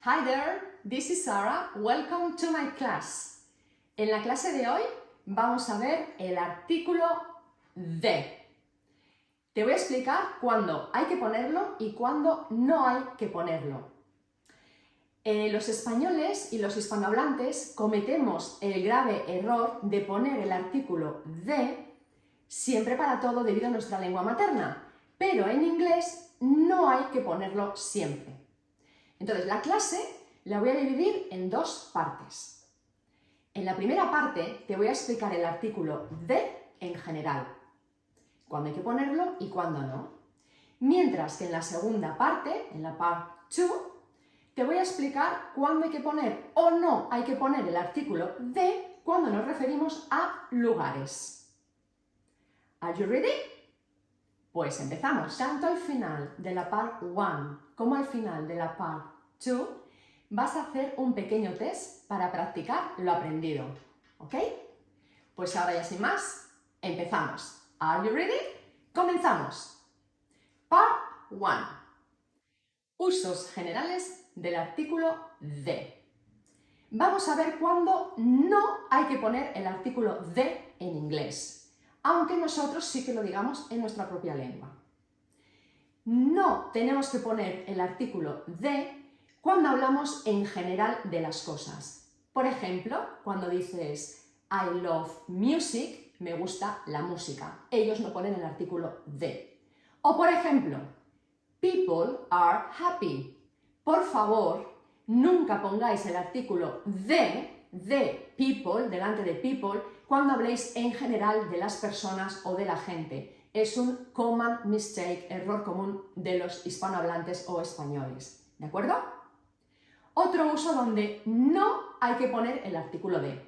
Hi there, this is Sarah. Welcome to my class. En la clase de hoy vamos a ver el artículo de. Te voy a explicar cuándo hay que ponerlo y cuándo no hay que ponerlo. Los españoles y los hispanohablantes cometemos el grave error de poner el artículo de siempre para todo debido a nuestra lengua materna, pero en inglés no hay que ponerlo siempre. Entonces, la clase la voy a dividir en dos partes. En la primera parte te voy a explicar el artículo de en general, cuándo hay que ponerlo y cuándo no. Mientras que en la segunda parte, en la part 2, te voy a explicar cuándo hay que poner o no hay que poner el artículo de cuando nos referimos a lugares. Are you ready? Pues empezamos. Tanto al final de la part 1 como al final de la part 2 vas a hacer un pequeño test para practicar lo aprendido. ¿Ok? Pues ahora ya sin más, empezamos. Are you ready? Comenzamos. Part 1. Usos generales del artículo de. Vamos a ver cuándo no hay que poner el artículo de en inglés, aunque nosotros sí que lo digamos en nuestra propia lengua. No tenemos que poner el artículo de cuando hablamos en general de las cosas. Por ejemplo, cuando dices I love music, me gusta la música. Ellos no ponen el artículo de. O por ejemplo, people are happy. Por favor, nunca pongáis el artículo de people, delante de people, cuando habléis en general de las personas o de la gente. Es un common mistake, error común de los hispanohablantes o españoles. ¿De acuerdo? Otro uso donde no hay que poner el artículo de.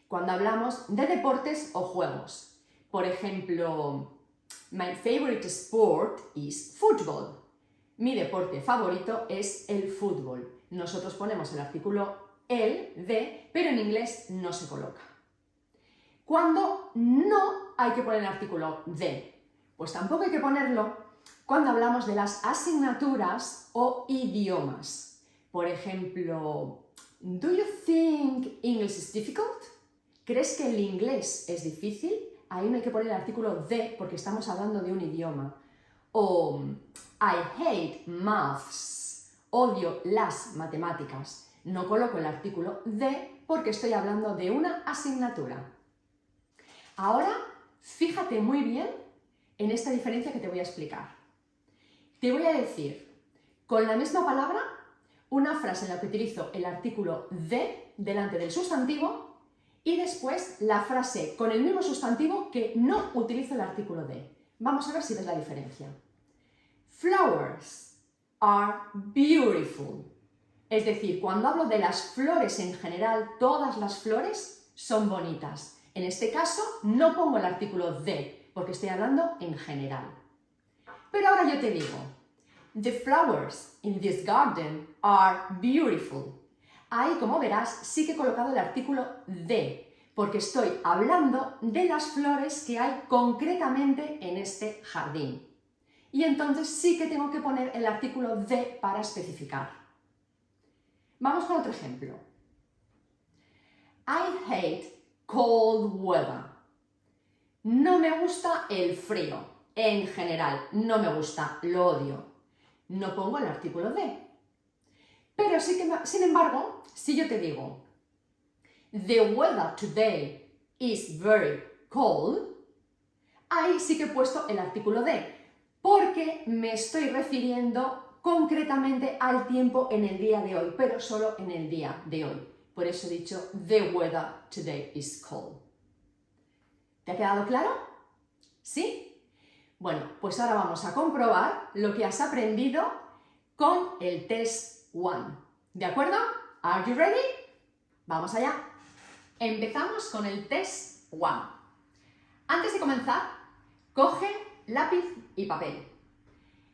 Cuando hablamos de deportes o juegos. Por ejemplo, my favorite sport is football. Mi deporte favorito es el fútbol. Nosotros ponemos el artículo el, de, pero en inglés no se coloca. ¿Cuándo no hay que poner el artículo de? Pues tampoco hay que ponerlo cuando hablamos de las asignaturas o idiomas. Por ejemplo, ¿do you think English is difficult? ¿Crees que el inglés es difícil? Ahí no hay que poner el artículo de porque estamos hablando de un idioma. O I hate maths. Odio las matemáticas. No coloco el artículo de porque estoy hablando de una asignatura. Ahora, fíjate muy bien en esta diferencia que te voy a explicar. Te voy a decir, con la misma palabra, una frase en la que utilizo el artículo de delante del sustantivo y después la frase con el mismo sustantivo que no utilizo el artículo de. Vamos a ver si ves la diferencia. Flowers are beautiful. Es decir, cuando hablo de las flores en general, todas las flores son bonitas. En este caso, no pongo el artículo de, porque estoy hablando en general. Pero ahora yo te digo, the flowers in this garden are beautiful. Ahí, como verás, sí que he colocado el artículo de, porque estoy hablando de las flores que hay concretamente en este jardín. Y entonces sí que tengo que poner el artículo de para especificar. Vamos con otro ejemplo. I hate cold weather. No me gusta el frío. En general, no me gusta, lo odio. No pongo el artículo de. Pero sí que, sin embargo, si yo te digo the weather today is very cold, ahí sí que he puesto el artículo de, porque me estoy refiriendo concretamente al tiempo en el día de hoy, pero solo en el día de hoy. Por eso he dicho the weather today is cold. ¿Te ha quedado claro? ¿Sí? Bueno, pues ahora vamos a comprobar lo que has aprendido con el test 1. ¿De acuerdo? Are you ready? Vamos allá. Empezamos con el test 1. Antes de comenzar, coge lápiz y papel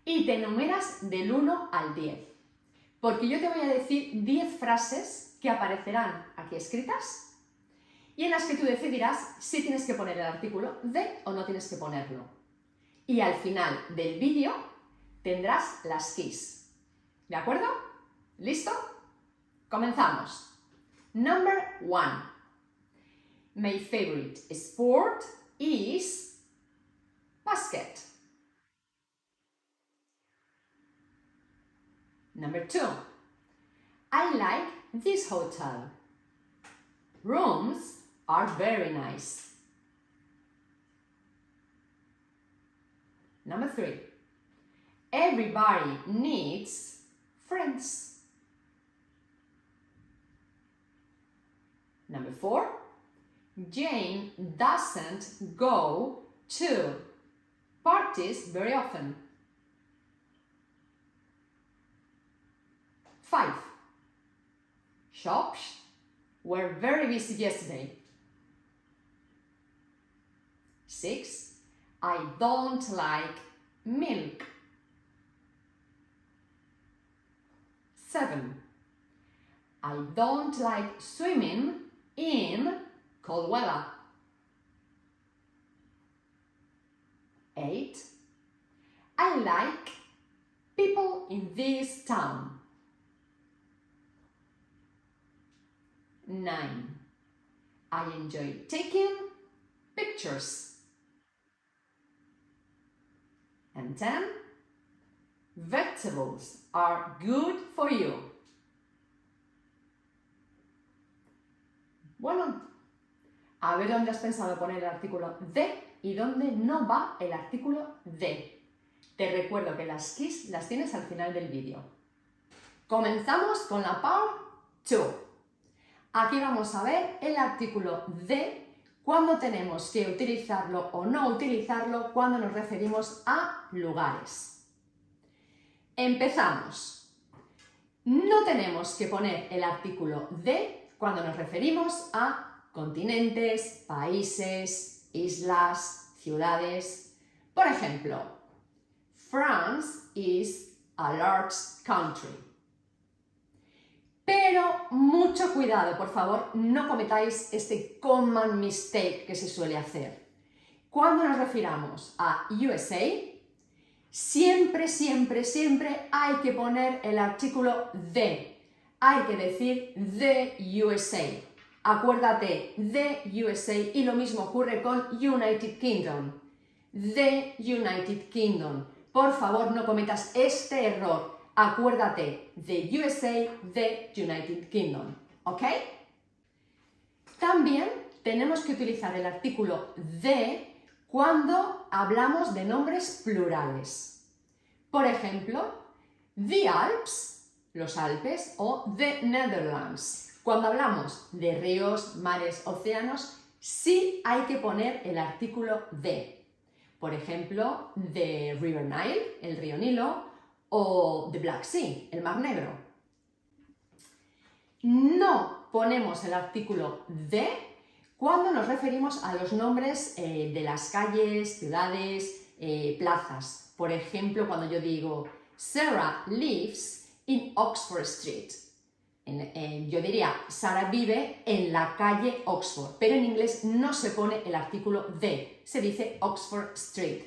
y te enumeras del 1 al 10, porque yo te voy a decir 10 frases que aparecerán aquí escritas y en las que tú decidirás si tienes que poner el artículo de o no tienes que ponerlo. Y al final del vídeo tendrás las keys. ¿De acuerdo? ¿Listo? Comenzamos. Number 1. My favorite sport is basket. Number 2. I like this hotel. Rooms are very nice. Number 3. Everybody needs friends. Number 4. Jane doesn't go to parties very often. 5. Shops were very busy yesterday. 6. I don't like milk. 7. I don't like swimming in cold weather. 8. I like people in this town. 9. I enjoy taking pictures. And 10. Vegetables are good for you. Bueno, a ver dónde has pensado poner el artículo de y dónde no va el artículo de. Te recuerdo que las keys las tienes al final del vídeo. Comenzamos con la part 2. Aquí vamos a ver el artículo de cuando tenemos que utilizarlo o no utilizarlo cuando nos referimos a lugares. Empezamos. No tenemos que poner el artículo de cuando nos referimos a continentes, países, islas, ciudades. Por ejemplo, France is a large country. Pero mucho cuidado, por favor, no cometáis este common mistake que se suele hacer. Cuando nos refiramos a USA, siempre, siempre, siempre hay que poner el artículo de. Hay que decir the USA. Acuérdate, the USA, y lo mismo ocurre con United Kingdom. The United Kingdom. Por favor, no cometas este error. Acuérdate, the USA, the United Kingdom. ¿Ok? También tenemos que utilizar el artículo de cuando hablamos de nombres plurales. Por ejemplo, the Alps, los Alpes, o the Netherlands. Cuando hablamos de ríos, mares, océanos, sí hay que poner el artículo de. Por ejemplo, the River Nile, el río Nilo, o the Black Sea, el Mar Negro. No ponemos el artículo de cuando nos referimos a los nombres de las calles, ciudades, plazas. Por ejemplo, cuando yo digo Sarah lives in Oxford Street. Yo diría Sarah vive en la calle Oxford, pero en inglés no se pone el artículo de, se dice Oxford Street.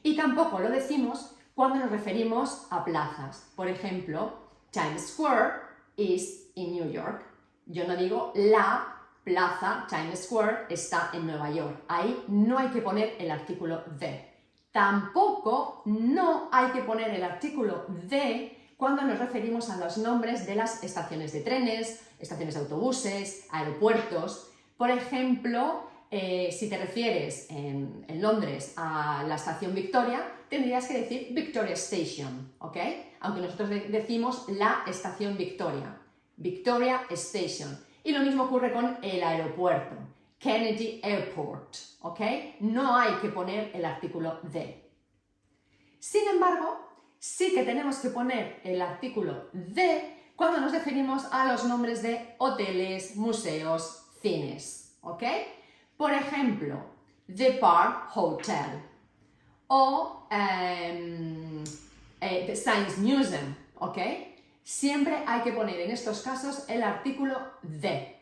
Y tampoco lo decimos cuando nos referimos a plazas. Por ejemplo, Times Square is in New York. Yo no digo la plaza Times Square está en Nueva York. Ahí no hay que poner el artículo de. Tampoco no hay que poner el artículo de cuando nos referimos a los nombres de las estaciones de trenes, estaciones de autobuses, aeropuertos. Por ejemplo, si te refieres en Londres a la estación Victoria, tendrías que decir Victoria Station, ¿ok? Aunque nosotros decimos la estación Victoria, Victoria Station. Y lo mismo ocurre con el aeropuerto, Kennedy Airport, ¿ok? No hay que poner el artículo de. Sin embargo, sí que tenemos que poner el artículo de cuando nos referimos a los nombres de hoteles, museos, cines, ¿ok? Por ejemplo, The Park Hotel o The Science Museum, ¿ok? Siempre hay que poner en estos casos el artículo de.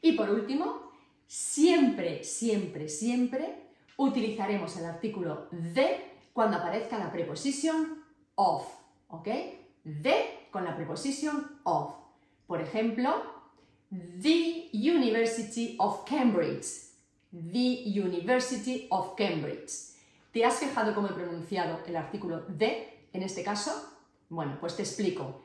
Y por último, siempre, siempre, siempre utilizaremos el artículo de cuando aparezca la preposición of, ¿ok? De con la preposición of. Por ejemplo, the University of Cambridge. The University of Cambridge. ¿Te has fijado cómo he pronunciado el artículo the en este caso? Bueno, pues te explico.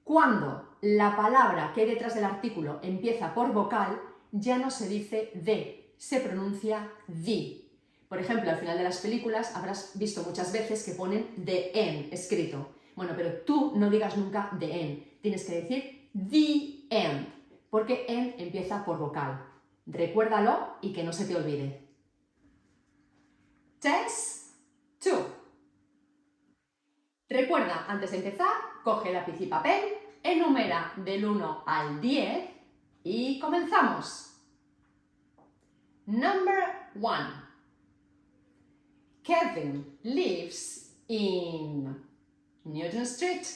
Cuando la palabra que hay detrás del artículo empieza por vocal, ya no se dice the, se pronuncia the. Por ejemplo, al final de las películas habrás visto muchas veces que ponen the end escrito. Bueno, pero tú no digas nunca the end, tienes que decir the end, porque end empieza por vocal. Recuérdalo y que no se te olvide. Test 2. Recuerda, antes de empezar, coge lápiz y papel, enumera del 1 al 10 y comenzamos. Number 1. Kevin lives in Newton Street.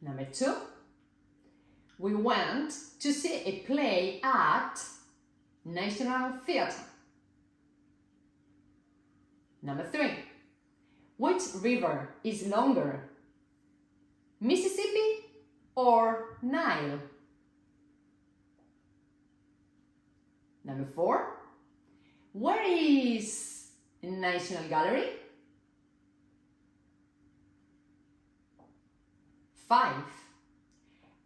Number 2. We went to see a play at National Theatre. Number 3. Which river is longer? Mississippi or Nile? Number 4. Where is National Gallery? 5.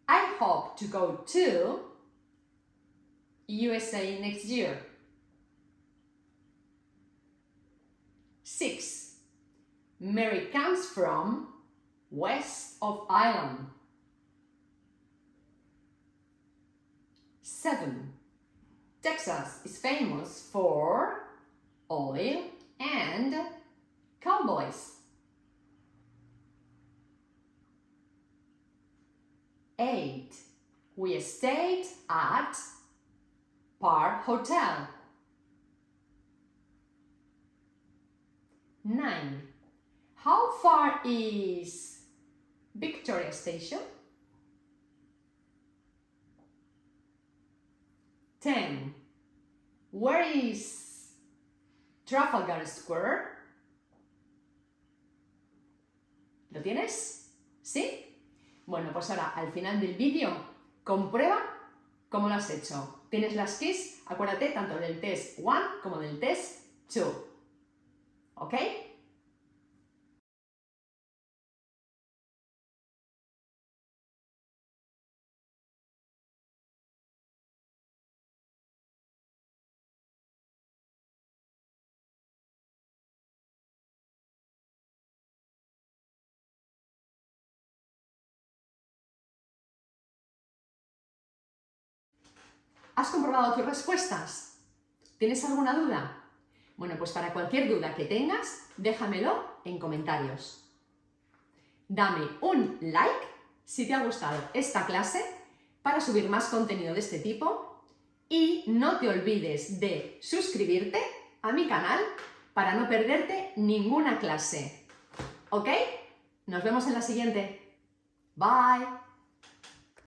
I hope to go to USA next year. 6. Mary comes from west of Ireland. 7. Texas is famous for oil and cowboys. 8. We stayed at Park Hotel. 9. How far is Victoria Station? 10. Where is Trafalgar Square? ¿Lo tienes? ¿Sí? Bueno, pues ahora al final del vídeo comprueba cómo lo has hecho. Tienes las keys, acuérdate tanto del test 1 como del test 2. ¿Ok? ¿Has comprobado tus respuestas? ¿Tienes alguna duda? Bueno, pues para cualquier duda que tengas, déjamelo en comentarios. Dame un like si te ha gustado esta clase para subir más contenido de este tipo y no te olvides de suscribirte a mi canal para no perderte ninguna clase. ¿Ok? Nos vemos en la siguiente. Bye.